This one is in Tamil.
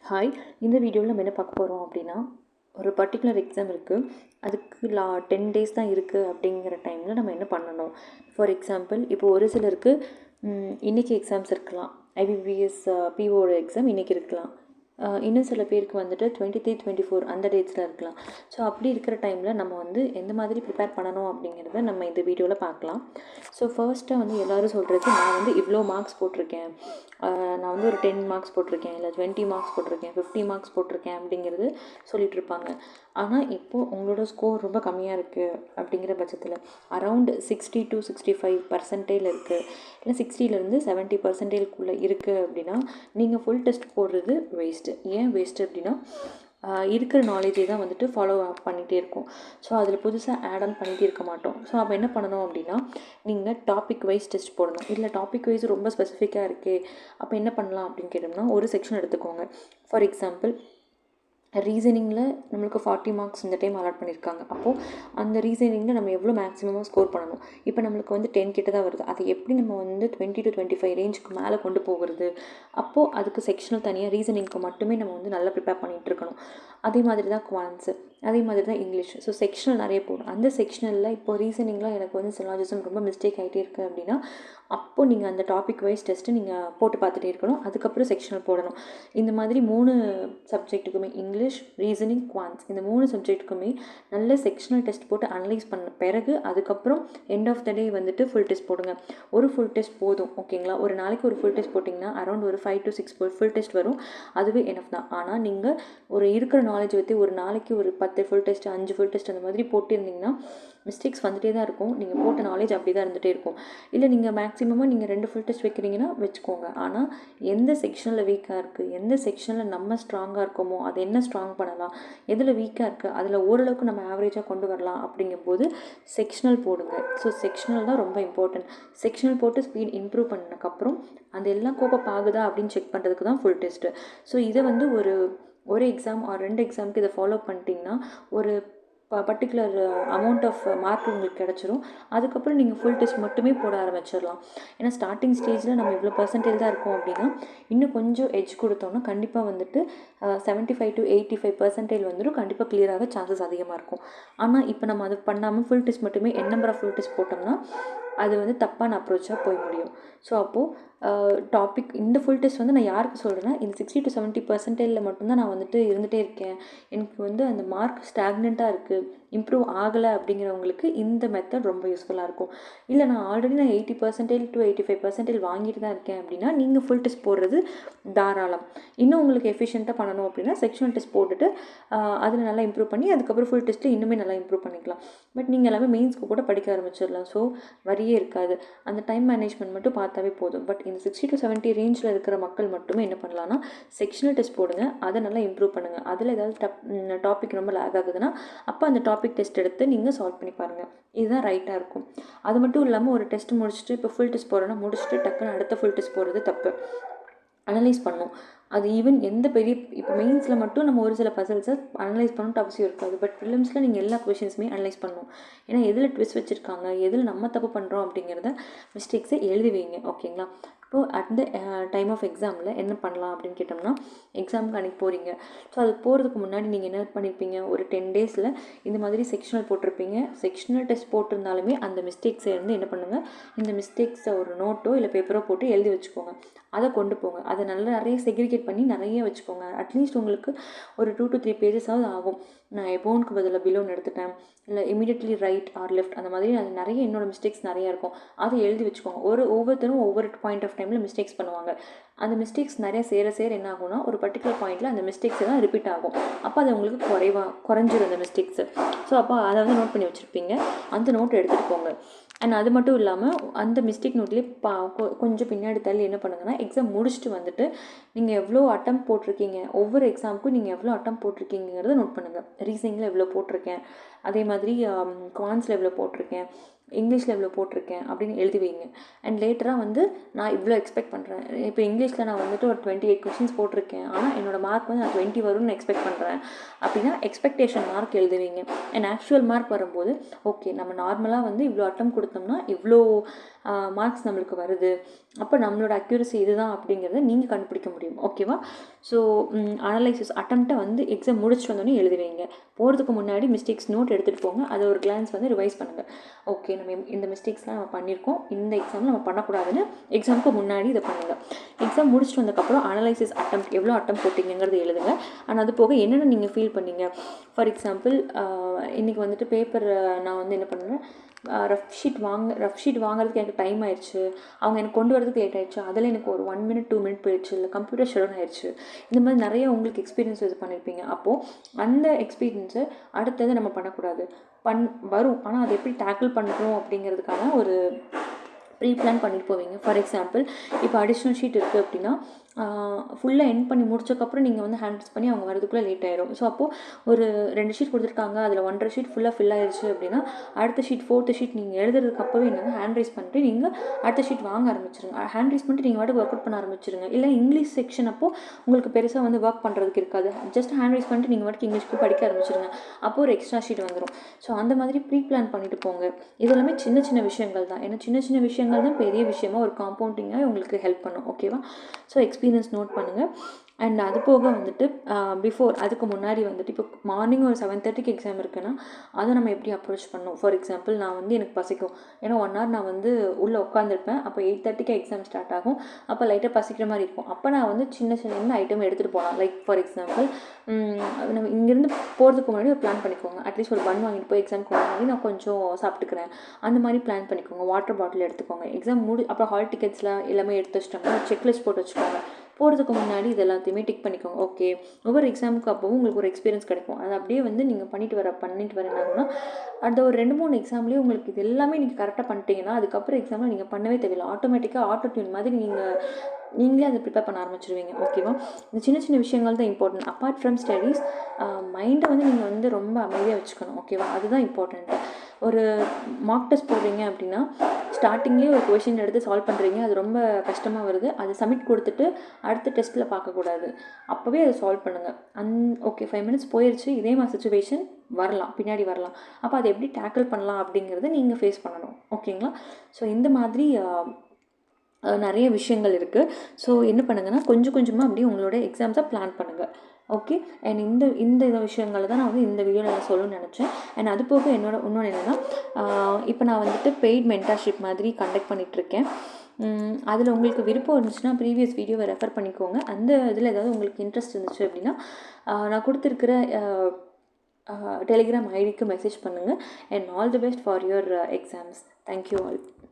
ஹாய், இந்த வீடியோவில் நம்ம என்ன பார்க்க போகிறோம் அப்படின்னா, ஒரு பர்டிகுலர் எக்ஸாம் இருக்குது. அதுக்கு 10 டேஸ் தான் இருக்குது. அப்படிங்கிற டைமில் நம்ம என்ன பண்ணணும்? ஃபார் எக்ஸாம்பிள், இப்போ ஒரு சிலருக்கு இன்றைக்கி எக்ஸாம்ஸ் இருக்கலாம். ஐபிபிஎஸ் பிஓட எக்ஸாம் இன்றைக்கி இருக்கலாம். இன்னும் சில பேருக்கு வந்துட்டு 23, 24 அந்த டேட்ஸில் இருக்கலாம். ஸோ அப்படி இருக்கிற டைமில் நம்ம வந்து எந்த மாதிரி ப்ரிப்பேர் பண்ணணும் அப்படிங்கிறத நம்ம இந்த வீடியோவில் பார்க்கலாம். ஸோ ஃபர்ஸ்ட்டாக வந்து எல்லோரும் சொல்கிறது, நான் வந்து இவ்வளோ மார்க்ஸ் போட்டிருக்கேன், நான் வந்து ஒரு 10 மார்க்ஸ் போட்டிருக்கேன், இல்லை 20 மார்க்ஸ் போட்டிருக்கேன், 50 மார்க்ஸ் போட்டிருக்கேன் அப்படிங்கிறது சொல்லிகிட்டு இருப்பாங்க. ஆனால் இப்போது உங்களோட ஸ்கோர் ரொம்ப கம்மியாக இருக்குது அப்படிங்கிற பட்சத்தில் அரவுண்ட் 60 to 65% இருக்குது, இல்லை 60லேருந்து 70% இருக்குது அப்படின்னா நீங்கள் ஃபுல் டெஸ்ட் போடுறது வேஸ்ட்டு. ஏன் வேஸ்ட்டு அப்படின்னா, இருக்கிற நாலேஜே தான் வந்துட்டு ஃபாலோ அப் பண்ணிகிட்டே இருக்கும். ஸோ அதில் புதுசாக ஆட் ஆன் பண்ணிகிட்டே இருக்க மாட்டோம். ஸோ அப்போ என்ன பண்ணணும் அப்படின்னா, நீங்கள் டாபிக் வைஸ் டெஸ்ட் போடணும். இல்லை டாபிக் வைஸ் ரொம்ப ஸ்பெசிஃபிக்காக இருக்கே, அப்போ என்ன பண்ணலாம் அப்படின்னு கேட்டோம்னா, ஒரு செக்ஷன் எடுத்துக்கோங்க. ஃபார் எக்ஸாம்பிள், ரீசனிங்கில் நம்மளுக்கு 40 மார்க்ஸ் இந்த டைம் அலாட் பண்ணியிருக்காங்க. அப்போது அந்த ரீசனிங்கில் நம்ம எவ்வளோ மேக்ஸிமமாக ஸ்கோர் பண்ணணும்? இப்போ நம்மளுக்கு வந்து 10 கிட்ட தான் வருது. அதை எப்படி நம்ம வந்து 20 to 25 ரேஞ்சுக்கு மேலே கொண்டு போகிறது? அப்போது அதுக்கு செக்ஷனல் தனியாக ரீசனிங்க்கு மட்டுமே நம்ம வந்து நல்லா ப்ரிப்பேர் பண்ணிகிட்டு இருக்கணும். அதே மாதிரி தான் குவான்ஸு, அதே மாதிரி தான் இங்கிலீஷ். ஸோ செக்ஷனல் நிறைய போடும். அந்த செக்ஷனலில் இப்போ ரீசனிங்கில் எனக்கு வந்து சிலாஜிசம் ரொம்ப மிஸ்டேக் ஆகிட்டே இருக்குது அப்படின்னா, அப்போது நீங்கள் அந்த டாபிக் வைஸ் டெஸ்ட்டு நீங்கள் போட்டு பார்த்துட்டே இருக்கணும். அதுக்கப்புறம் செக்ஷனல் போடணும். இந்த மாதிரி 3 சப்ஜெக்ட்டுக்குமே, இங்கிலீஷ், ரீசனிங், குவான்ஸ், இந்த 3 சப்ஜெக்ட்டுக்குமே நல்ல செக்ஷனல் டெஸ்ட் போட்டு அனலைஸ் பண்ண பிறகு அதுக்கப்புறம் எண்ட் ஆஃப் த டே வந்துட்டு ஃபுல் டெஸ்ட் போடுங்க. ஒரு ஃபுல் டெஸ்ட் போதும், ஓகேங்களா? ஒரு நாளைக்கு ஒரு ஃபுல் டெஸ்ட் போட்டிங்கன்னா அரௌண்ட் ஒரு 5 to 6 ஃபுல் டெஸ்ட் வரும். அதுவே எனஃப் தான். ஆனால் நீங்கள் ஒரு இருக்கிற நாலேஜ் வச்சு ஒரு நாளைக்கு ஒரு 10 ஃபுல் டெஸ்ட், 5 ஃபுல் டெஸ்ட் அந்த மாதிரி போட்டிருந்தீங்கன்னா மிஸ்டேக்ஸ் வந்துகிட்டே தான் இருக்கும். நீங்கள் போட்ட நாலேஜ் அப்படி தான் இருந்துகிட்டே இருக்கும். இல்லை நீங்கள் மேக்ஸிமமாக நீங்கள் 2 ஃபுல் டெஸ்ட் வைக்கிறீங்கன்னா வச்சுக்கோங்க. ஆனால் எந்த செக்ஷனில் வீக்காக இருக்குது, எந்த செக்ஷனில் நம்ம ஸ்ட்ராங்காக இருக்கோமோ அது என்ன ஸ்ட்ராங் பண்ணலாம், எதில் வீக்காக இருக்குது அதில் ஓரளவுக்கு நம்ம ஆவரேஜாக கொண்டு வரலாம் அப்படிங்கும்போது செக்ஷனல் போடுங்க. ஸோ செக்ஷனல் தான் ரொம்ப இம்பார்ட்டன்ட். செக்ஷனல் போட்டு ஸ்பீட் இம்ப்ரூவ் பண்ணதுக்கப்புறம் அது எல்லாம் கோப்பப் ஆகுதா அப்படின்னு செக் பண்ணுறதுக்கு தான் ஃபுல் டெஸ்ட்டு. ஸோ இதை வந்து ஒரு எக்ஸாம் ஆர் 2 எக்ஸாமுக்கு இதை ஃபாலோ பண்ணிட்டீங்கன்னா ஒரு பர்டிகுலர் அமௌண்ட் ஆஃப் மார்க் உங்களுக்கு கிடச்சிரும். அதுக்கப்புறம் நீங்கள் ஃபுல் டெஸ்ட் மட்டுமே போட ஆரம்பிச்சிடலாம். ஏன்னா ஸ்டார்டிங் ஸ்டேஜில் நம்ம இவ்வளோ பர்சன்டேஜ் தான் இருக்கோம் அப்படின்னா, இன்னும் கொஞ்சம் எட்ஜ் கொடுத்தோம்னா கண்டிப்பாக வந்துட்டு 75 to 85% வந்துடும். கண்டிப்பாக கிளியராக சான்சஸ் அதிகமாக இருக்கும். ஆனால் இப்போ நம்ம அது பண்ணாமல் ஃபுல் டெஸ்ட் மட்டுமே நம்பர் ஆஃப் ஃபுல் டெஸ்ட் போட்டோம்னா அது வந்து தப்பான அப்ரோச்சாக போய் முடியும். ஸோ அப்போது டாபிக் இந்த ஃபுல் டெஸ்ட் வந்து நான் யாருக்கு சொல்கிறேன்னா, இந்த 60 to 70% மட்டும்தான் நான் வந்துட்டு இருந்துகிட்டே இருக்கேன், எனக்கு வந்து அந்த மார்க் ஸ்டாக்னண்ட்டாக இருக்குது, இம்ப்ரூவ் ஆகலை அப்படிங்கிறவங்களுக்கு இந்த மெத்தட் ரொம்ப யூஸ்ஃபுல்லாக இருக்கும். இல்லை நான் ஆல்ரெடி 80% to 85% வாங்கிட்டு தான் இருக்கேன் அப்படின்னா நீங்கள் ஃபுல் டெஸ்ட் போடுறது தாராளம். இன்னும் உங்களுக்கு எஃபிஷியண்ட்டாக பண்ணணும் அப்படின்னா செக்ஷனல் டெஸ்ட் போட்டுட்டு அதில் நல்லா இம்ப்ரூவ் பண்ணி அதுக்கப்புறம் ஃபுல் டெஸ்ட்டில் இன்னுமே நல்லா இம்ப்ரூவ் பண்ணிக்கலாம். பட் நீங்கள் எல்லாமே மெயின்ஸ்க்கு கூட படிக்க ஆரம்பிச்சிடலாம். ஸோ வரியே இருக்காது. அந்த டைம் மேனேஜ்மெண்ட் மட்டும் பார்த்தாவே போதும். பட் இந்த 60 to 70 ரேஞ்சில் இருக்கிற மக்கள் மட்டுமே என்ன பண்ணலான்னா, செக்ஷனல் டெஸ்ட் போடுங்க, அதை நல்லா இம்ப்ரூவ் பண்ணுங்கள். அதில் ஏதாவது டாபிக் ரொம்ப லேக் ஆகுதுன்னா அப்போ அந்த டாபிக் டெஸ்ட் எடுத்து நீங்கள் சால்வ் பண்ணி பாருங்கள். இதுதான் ரைட்டாக இருக்கும். அது மட்டும் இல்லாமல் ஒரு டெஸ்ட் முடிச்சுட்டு இப்போ ஃபுல் டெஸ்ட் போகிறோன்னா முடிச்சுட்டு டக்குன்னு அடுத்த ஃபுல் டெஸ்ட் போகிறது தப்பு. அனலைஸ் பண்ணணும். அது ஈவன் எந்த பெரிய இப்போ மெயின்ஸில் மட்டும் நம்ம ஒரு சில பசல்ஸை அனலைஸ் பண்ணணுன்ட்டு அவசியம் இருக்காது. பட் ப்ரிலிம்ஸில் நீங்கள் எல்லா கொஷின்ஸுமே அனலைஸ் பண்ணணும். ஏன்னா எதில் ட்விஸ்ட் வச்சுருக்காங்க, எதில் நம்ம தப்பு பண்ணுறோம் அப்படிங்கிறத மிஸ்டேக்ஸை எழுதி வைங்க, ஓகேங்களா? இப்போது அந்த டைம் ஆஃப் எக்ஸாமில் என்ன பண்ணலாம் அப்படின்னு கேட்டோம்னா, எக்ஸாமுக்கு அன்றைக்கி போகிறீங்க. ஸோ அதுக்கு போகிறதுக்கு முன்னாடி நீங்கள் என்ன பண்ணியிருப்பீங்க, ஒரு 10 டேஸில் இந்த மாதிரி செக்ஷனல் போட்டிருப்பீங்க. செக்ஷனல் டெஸ்ட் போட்டிருந்தாலுமே அந்த மிஸ்டேக்ஸை வந்து என்ன பண்ணுங்கள், இந்த மிஸ்டேக்ஸை ஒரு நோட்டோ இல்லை பேப்பரோ போட்டு எழுதி வச்சுக்கோங்க. அதை கொண்டு போங்க. அதை நல்லா நிறைய செக்ரிகேட் பண்ணி நிறைய வச்சுக்கோங்க. அட்லீஸ்ட் உங்களுக்கு ஒரு 2 to 3 பேஜஸாவது ஆகும். நான் எபோனுக்கு பதிலாக பிலோன்னு எடுத்துட்டேன், இல்லை இமீடியட்லி ரைட் ஆர் லெஃப்ட், அந்த மாதிரி அது நிறைய என்னோடய மிஸ்டேக்ஸ் நிறையா இருக்கும். அதை எழுதி வச்சுக்கோங்க. ஒவ்வொருத்தரும் ஒவ்வொரு பாயிண்ட் ஆஃப் டைமில் மிஸ்டேக்ஸ் பண்ணுவாங்க. அந்த மிஸ்டேக்ஸ் நிறைய சேர என்ன ஆகும்னா ஒரு பர்டிகுலர் பாயிண்டில் அந்த மிஸ்டேக்ஸ் எல்லாம் ரிப்பீட் ஆகும். அப்போ அது உங்களுக்கு குறைஞ்சிரும் அந்த மிஸ்டேக்ஸு. ஸோ அப்போ அதை வந்து நோட் பண்ணி வச்சுருப்பீங்க. அந்த நோட் எடுத்துகிட்டு போங்க. அண்ட் அது மட்டும் இல்லாமல் அந்த மிஸ்டேக் நோட்லேயே கொஞ்சம் பின்னாடி தள்ளி என்ன பண்ணுங்கன்னா, எக்ஸாம் முடிச்சுட்டு வந்துட்டு நீங்கள் எவ்வளோ அட்டம் போட்டிருக்கீங்க, ஒவ்வொரு எக்ஸாமுக்கும் நீங்கள் எவ்வளோ அட்டம் போட்டிருக்கீங்கிறத நோட் பண்ணுங்கள். ரீசனிங்கில் எவ்வளோ போட்டிருக்கேன், அதே மாதிரி குவான்ஸில் எவ்வளோ போட்டிருக்கேன், இங்கிலீஷில் எவ்வளோ போட்டிருக்கேன் அப்படின்னு எழுதி வைங்க. அண்ட் லேட்டராக வந்து நான் இவ்வளோ எக்ஸ்பெக்ட் பண்ணுறேன். இப்போ இங்கிலீஷில் நான் வந்துட்டு ஒரு 28 கொஷின்ஸ் போட்டிருக்கேன், ஆனால் என்னோடய மார்க் வந்து நான் 20 வரும்னு எக்ஸ்பெக்ட் பண்ணுறேன் அப்படின்னா எக்ஸ்பெக்டேஷன் மார்க் எழுதி வைங்க. அண்ட் ஆக்சுவல் மார்க் வரும்போது ஓகே நம்ம நார்மலாக வந்து இவ்வளோ அட்டம் கொடுத்தோம்னா இவ்வளோ மார்க்ஸ் நம்மளுக்கு வருது. அப்போ நம்மளோட அக்யூரசி இதுதான் அப்படிங்கிறத நீங்கள் கண்டுபிடிக்க முடியும். ஓகேவா? ஸோ அனலைசிஸ் அட்டம்ப்டை வந்து எக்ஸாம் முடிச்சுட்டு வந்தோடனே எழுதி வைங்க. போகிறதுக்கு முன்னாடி மிஸ்டேக்ஸ் நோட் எடுத்துகிட்டு போங்க. அதை ஒரு கிளான்ஸ் வந்து ரிவைஸ் பண்ணுங்கள். ஓகே, நம்ம இந்த மிஸ்டேக்ஸ்லாம் நம்ம பண்ணியிருக்கோம், இந்த எக்ஸாமில் நம்ம பண்ணக்கூடாதுன்னு எக்ஸாமுக்கு முன்னாடி இதை பண்ணுங்கள். எக்ஸாம் முடிச்சுட்டு வந்ததுக்கப்புறம் அனலைசிஸ் அட்டம்ப்ட் எவ்வளோ அட்டம் போட்டிங்கிறது எழுதுங்க. அண்ட் அது போக என்னென்ன நீங்கள் ஃபீல் பண்ணீங்க. ஃபார் எக்ஸாம்பிள் இன்றைக்கி வந்துட்டு பேப்பர் நான் வந்து என்ன பண்ணுறேன், ரஃப் ஷீட் வாங்குறதுக்கு எனக்கு டைம் ஆயிடுச்சு, அவங்க எனக்கு கொண்டு வரதுக்கு லேட் ஆயிடுச்சு, அதில் எனக்கு ஒரு 1 minute 2 minute போயிடுச்சு, இல்லை கம்ப்யூட்டர் ஷட் டவுன் ஆயிடுச்சு. இந்த மாதிரி நிறைய உங்களுக்கு எக்ஸ்பீரியன்ஸ் இது பண்ணியிருப்பீங்க. அப்போது அந்த எக்ஸ்பீரியன்ஸை அடுத்தது நம்ம பண்ணக்கூடாது, வரும். ஆனால் அதை எப்படி டேக்கிள் பண்ணுறோம் அப்படிங்கிறதுக்கான ஒரு ப்ரீ பிளான் பண்ணிட்டு போவீங்க. ஃபார் எக்ஸாம்பிள் இப்போ அடிஷ்னல் ஷீட் இருக்குது அப்படின்னா ஃபுல்லாக எண்ட் பண்ணி முடிச்சக்கப்புறம் நீங்கள் வந்து ஹேண்ட் ரைஸ் பண்ணி அவங்க வரதுக்குள்ளே லேட் ஆயிடும். ஸோ அப்போது ஒரு 2 ஷீட் கொடுத்துருக்காங்க, அதில் 1.5 ஷீட் ஃபுல்லாக ஃபில் ஆயிடுச்சு அப்படின்னா அடுத்த ஷீட் 4th ஷீட் நீங்கள் எழுதுறதுக்கு அப்போவே என்னங்க ஹேண்ட் ரைஸ் பண்ணிட்டு நீங்கள் அடுத்த ஷீட் வாங்க ஆரம்பிச்சிருங்க. ஹேண்ட் ரைஸ் பண்ணிட்டு நீங்கள் வாட்டுக்கு ஒர்க் அவுட் பண்ண ஆரம்பிச்சிருங்க. இல்லை இங்கிலீஷ் செக்ஷன் அப்போது உங்களுக்கு பெருசாக வந்து ஒர்க் பண்ணுறதுக்கு இருக்காது, ஜஸ்ட் ஹேண்ட் ரைஸ் பண்ணிட்டு நீங்கள் வாட்டுக்கு இங்கிலீஷ்க்கு படிக்க ஆரம்பிச்சிருங்க. அப்போது ஒரு எக்ஸ்ட்ரா ஷீட் வந்துடும். ஸோ அந்த மாதிரி ப்ரீ பிளான் பண்ணிட்டு போங்க. இதெல்லாமே சின்ன சின்ன விஷயங்கள் தான். ஏன்னா சின்ன சின்ன விஷயங்கள் தான் பெரிய விஷயமா ஒரு காம்பவுண்டிங்காக உங்களுக்கு ஹெல்ப் பண்ணும். ஓகேவா? ஸோ எக்ஸ்பீரியன்ஸ் நோட் பண்ணுங்கள். அண்ட் அது போக வந்துட்டு அதுக்கு முன்னாடி வந்துட்டு இப்போ மார்னிங் ஒரு 7:30க்கு எக்ஸாம் இருக்குன்னா அதை நம்ம எப்படி அப்ரோச் பண்ணணும். ஃபார் எக்ஸாம்பிள் நான் வந்து எனக்கு பசிக்கும், ஏன்னா 1 hour நான் வந்து உள்ளே உட்காந்துருப்பேன். அப்போ 8:30க்கு எக்ஸாம் ஸ்டார்ட் ஆகும். அப்போ லைட்டாக பசிக்கிற மாதிரி இருக்கும். அப்போ நான் வந்து சின்ன சின்ன ஐட்டம் எடுத்துகிட்டு போகலாம். லைக் ஃபார் எக்ஸாம்பிள் நம்ம இங்கேருந்து போகிறதுக்கு முன்னாடி ஒரு பிளான் பண்ணிக்கோங்க. அட்லீஸ்ட் ஒரு பன் வாங்கிட்டு போய் எக்ஸாமுக்கு முன்னாடி நான் கொஞ்சம் சாப்பிட்டுக்கிறேன், அந்த மாதிரி பிளான் பண்ணிக்கோங்க. வாட்டர் பாட்டில் எடுத்துக்கோங்க. எக்ஸாம் அப்புறம் ஹால் டிக்கெட்ஸ்லாம் எல்லாமே எடுத்து வச்சிட்டோம்னா செக்லிஸ்ட் போட்டு வச்சுக்கோங்க. போகிறதுக்கு முன்னாடி இது எல்லாத்தையுமே டிக் பண்ணிக்கோங்க. ஓகே, ஒவ்வொரு எக்ஸாமுக்கு அப்போவும் உங்களுக்கு ஒரு எக்ஸ்பீரியன்ஸ் கிடைக்கும். அது அப்படியே வந்து நீங்கள் பண்ணிட்டு வரேன்னாங்கன்னா அந்த ஒரு 2-3 எக்ஸாம்லேயே உங்களுக்கு இது எல்லாமே நீங்கள் கரெக்டாக பண்ணிட்டீங்கன்னா அதுக்கப்புறம் எக்ஸாமில் நீங்கள் பண்ணவே தேவையில்லை. ஆட்டோமேட்டிக்காக ஆட்டோ டியூன் மாதிரி நீங்களே அதை ப்ரிப்பேர் பண்ண ஆரம்பிச்சிருவீங்க. ஓகேவா? இந்த சின்ன சின்ன விஷயங்கள் தான் இம்பார்ட்டன்ட். அப்பார்ட் ஃப்ரம் ஸ்டடீஸ் மைண்டை வந்து நீங்கள் வந்து ரொம்ப அமைதியாக வச்சுக்கணும். ஓகேவா? அதுதான் இம்பார்ட்டண்ட்டு. ஒரு மார்க் டெஸ்ட் போடுறீங்க அப்படின்னா ஸ்டார்டிங்லேயே ஒரு கொஷின் எடுத்து சால்வ் பண்ணுறீங்க, அது ரொம்ப கஷ்டமாக வருது, அது சப்மிட் கொடுத்துட்டு அடுத்த டெஸ்ட்டில் பார்க்கக்கூடாது, அப்போவே அதை சால்வ் பண்ணுங்கள். ஓகே 5 minutes போயிடுச்சு, இதே மாதிரி சுச்சுவேஷன் பின்னாடி வரலாம், அப்போ அதை எப்படி டேக்கிள் பண்ணலாம் அப்படிங்கிறத நீங்கள் ஃபேஸ் பண்ணணும். ஓகேங்களா? ஸோ இந்த மாதிரி நிறைய விஷயங்கள் இருக்குது. ஸோ என்ன பண்ணுங்கன்னா கொஞ்சம் கொஞ்சமாக அப்படியே உங்களோட எக்ஸாம்ஸை பிளான் பண்ணுங்கள். ஓகே, அண்ட் இந்த விஷயங்களை தான் நான் வந்து இந்த வீடியோவில் நான் சொல்லணும்னு நினச்சேன். அண்ட் அது போக இன்னொன்று என்னென்னா இப்போ நான் வந்துட்டு பெய்ட் மென்டார்ஷிப் மாதிரி கண்டக்ட் பண்ணிகிட்ருக்கேன். அதில் உங்களுக்கு விருப்பம் இருந்துச்சுன்னா ப்ரீவியஸ் வீடியோவை ரெஃபர் பண்ணிக்கோங்க. அந்த இதில் ஏதாவது உங்களுக்கு இன்ட்ரெஸ்ட் இருந்துச்சு அப்படின்னா நான் கொடுத்துருக்கிற டெலிகிராம் ஐடிக்கு மெசேஜ் பண்ணுங்கள். And all the best for your exams. Thank you all.